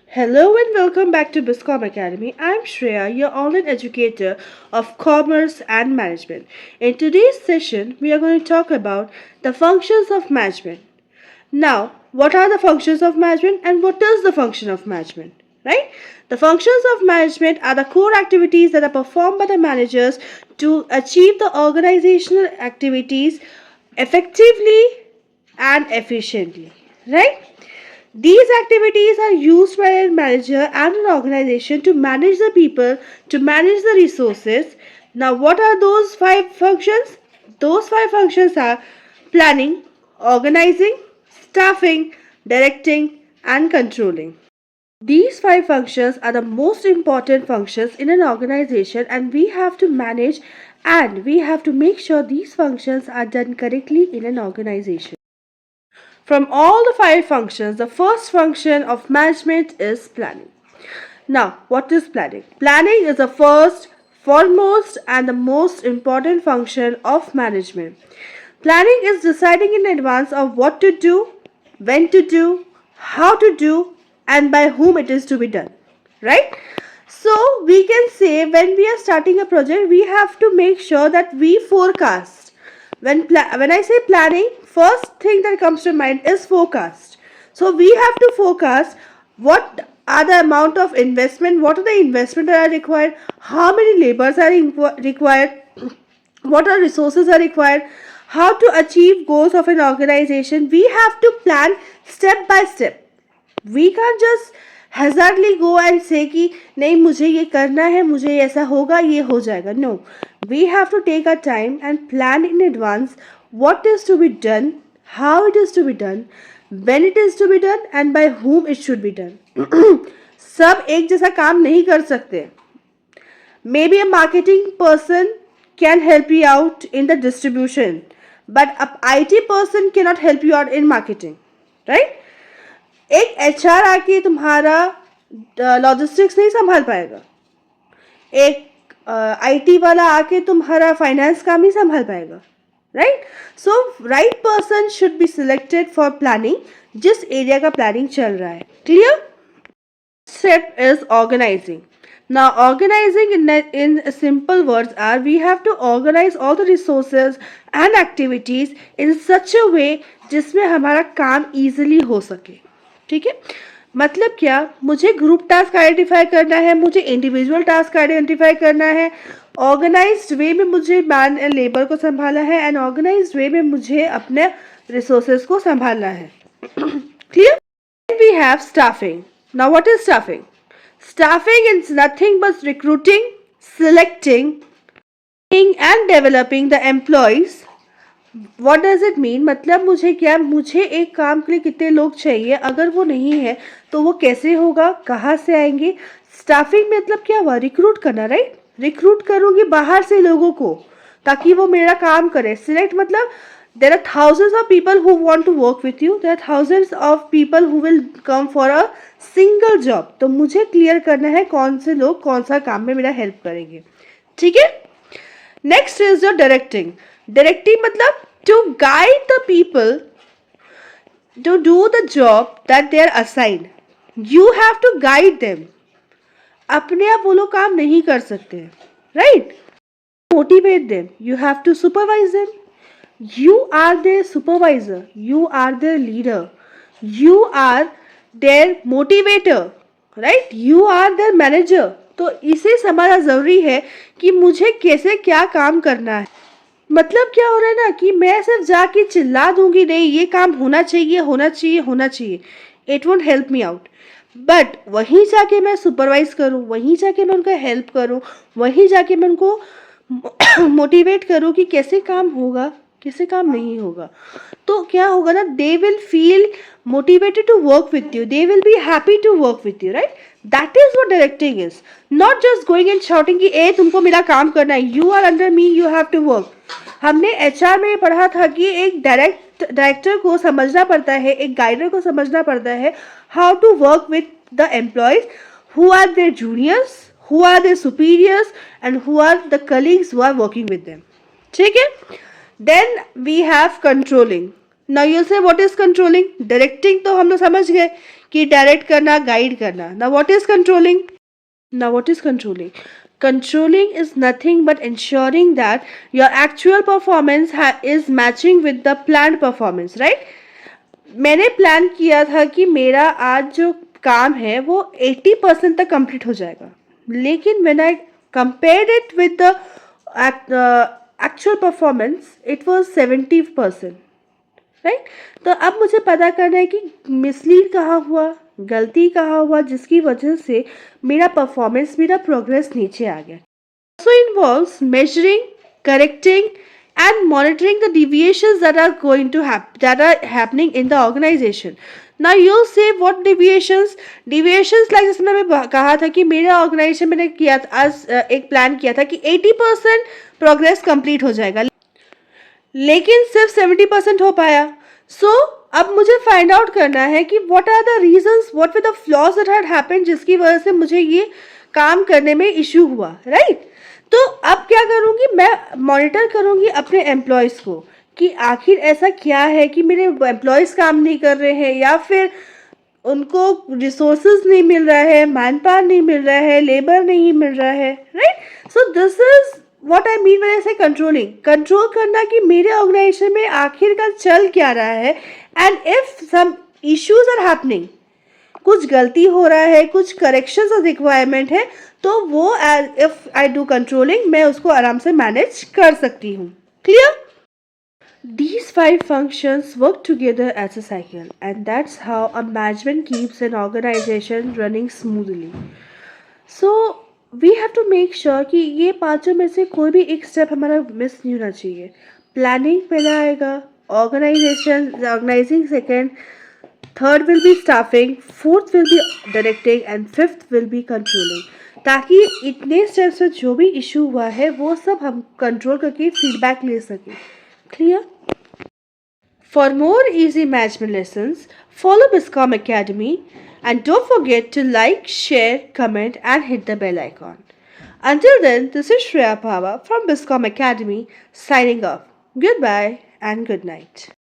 Hello and welcome back to Biscom Academy. I'm Shreya, your online educator of commerce and management. In today's session, we are going to talk about the functions of management. Now, what are the functions of management and what is the function of management? Right? The functions of management are the core activities that are performed by the managers to achieve the organizational activities effectively and efficiently. Right? These activities are used by a manager and an organization to manage the people, to manage the resources. Now, what are those five functions? Those five functions are planning, organizing, staffing, directing, and controlling. These five functions are the most important functions in an organization, and we have to manage and we have to make sure these functions are done correctly in an organization. From all the five functions, the first function of management is planning. Now, what is planning? Planning is the first, foremost, and the most important function of management. Planning is deciding in advance of what to do, when to do, how to do, and by whom it is to be done. Right? So, we can say when we are starting a project, we have to make sure that we forecast. When I say planning, first thing that comes to mind is forecast. So we have to forecast what are the amount of investment, what are the investment that are required, how many labors are required, what are resources are required, how to achieve goals of an organization. We have to plan step by step. We can't just hazardly go and say कि नहीं मुझे ये करना है, मुझे ऐसा होगा, ये हो जाएगा. No, we have to take our time and plan in advance what is to be done, how it is to be done, when it is to be done, and by whom it should be done. सब एक जैसा काम नहीं कर सकते. Maybe a marketing person can help you out in the distribution, but a IT person cannot help you out in marketing, right? एक HR आके तुम्हारा लॉजिस्टिक्स नहीं संभाल पाएगा. एक IT वाला आके तुम्हारा फाइनेंस काम नहीं संभाल पाएगा. Right? So right person should be selected for planning, जिस एरिया का प्लानिंग चल रहा है. Clear? Step is organizing. Now, organizing in simple words are we have to organize all the resources and activities in such a way जिसमें हमारा काम easily हो सके. ठीक है? मतलब क्या, मुझे ग्रुप टास्क आइडेंटिफाई करना है, मुझे इंडिविजुअल टास्क आइडेंटिफाई करना है, ऑर्गेनाइज्ड वे में मुझे मैन एंड लेबर को संभालना है, एंड ऑर्गेनाइज्ड वे में मुझे अपने रिसोर्सेज को संभालना है. Clear? We have staffing. Now, what is staffing? Staffing is nothing but recruiting, selecting, and developing the employees. What does it mean? मतलब मुझे एक काम के लिए कितने लोग चाहिए, अगर वो नहीं है तो वो कैसे होगा, कहाँ से आएंगे. स्टाफिंग मतलब क्या हुआ? रिक्रूट करना. राइट? रिक्रूट करूँगी बाहर से लोगों को ताकि वो मेरा काम करे. सिलेक्ट मतलब there are thousands of people who want to work with you. There are thousands of people who will come for a single job. तो मुझे क्लियर करना है कौन से लोग कौन सा काम में मेरा हेल्प करेंगे. ठीक है? Next is your directing. Directing मतलब to guide the people to do the job that they are assigned. You have to guide them. अपने आप वो लोग काम नहीं कर सकते. Right? Motivate them. You have to supervise them. You are their supervisor. You are their leader. You are their motivator. Right? You are their manager. तो इसे समझना ज़रूरी है कि मुझे कैसे क्या काम करना है. मतलब क्या हो रहा है ना कि मैं सिर्फ जाके चिल्ला दूंगी नहीं ये काम होना चाहिए होना चाहिए होना चाहिए. It won't help me out. But वहीं जाके मैं सुपरवाइज करूँ, वहीं जाके मैं उनका हेल्प करूँ, वहीं जाके मैं उनको मोटिवेट करूँ कि कैसे काम होगा, कैसे काम नहीं होगा. तो क्या होगा ना, they will feel motivated to work with you, they will be happy to work with you. Right? That is what directing is. Not just going and shouting कि ए तुमको मेरा काम करना है, you are under me, you have to work. हमने HR में पढ़ा था कि एक डायरेक्टर को समझना पड़ता है, एक गाइडर को समझना पड़ता है how to work with the employees, who are their juniors, who are their superiors, and who are the colleagues who are working with them. ठीक है? Then we have controlling. Now you say what is controlling? Directing तो हम लोग समझ गए कि direct करना, guide करना. Now what is controlling? Now, what is controlling? Controlling is nothing but ensuring that your actual performance is matching with the planned performance, right? मैंने plan किया था कि मेरा आज जो काम है वो 80% तक कंप्लीट हो जाएगा, लेकिन when I compared it with the actual performance it was 70%, right? तो अब मुझे पता करना है कि मिसलीड कहाँ हुआ, गलती कहाँ हुआ, जिसकी वजह से मेरा परफॉर्मेंस, मेरा प्रोग्रेस नीचे आ गया. Also involves measuring, correcting, and monitoring the deviations that are going to that are happening in the organization. Now you say what deviations? Deviations like जैसे मैंने कहा था कि मेरा ऑर्गेनाइजेशन मैंने किया था, आज एक प्लान किया था कि 80% प्रोग्रेस कंप्लीट हो जाएगा, लेकिन सिर्फ 70% हो पाया. सो अब मुझे फाइंड आउट करना है कि what are the reasons, what were the flaws that had happened, जिसकी वजह से मुझे ये काम करने में इश्यू हुआ, राइट? तो अब क्या करूँगी, मैं मॉनिटर करूँगी अपने एम्प्लॉयज़ को कि आखिर ऐसा क्या है कि मेरे एम्प्लॉयज़ काम नहीं कर रहे हैं, या फिर उनको रिसोर्सेज नहीं मिल रहा है, मैन पावर नहीं मिल रहा है, लेबर नहीं मिल रहा है, right? So this is what I mean when I से कंट्रोलिंग. कंट्रोल करना कि मेरे ऑर्गेनाइजेशन में आखिरकार चल क्या रहा है, and if some issues are happening, कुछ गलती हो रहा है, कुछ करेक्शंस और रिक्वायरमेंट है, तो वो इफ आई डू कंट्रोलिंग मैं उसको आराम से मैनेज कर सकती हूँ. Clear? These five functions work together as a cycle, and that's how a management keeps an organization running smoothly. So we have to make sure कि ये पांचों में से कोई भी एक स्टेप हमारा मिस नहीं होना चाहिए. प्लानिंग पहला आएगा, organising second, third will be staffing, fourth will be directing, and fifth will be controlling. ताकि इतने स्टेप्स में जो भी इशू हुआ है वो सब हम कंट्रोल करके फीडबैक ले सकें. Clear? For more easy management lessons, follow Biscom Academy and don't forget to like, share, comment and hit the bell icon. Until then, this is Shreya Pava from Biscom Academy signing off. Goodbye and good night.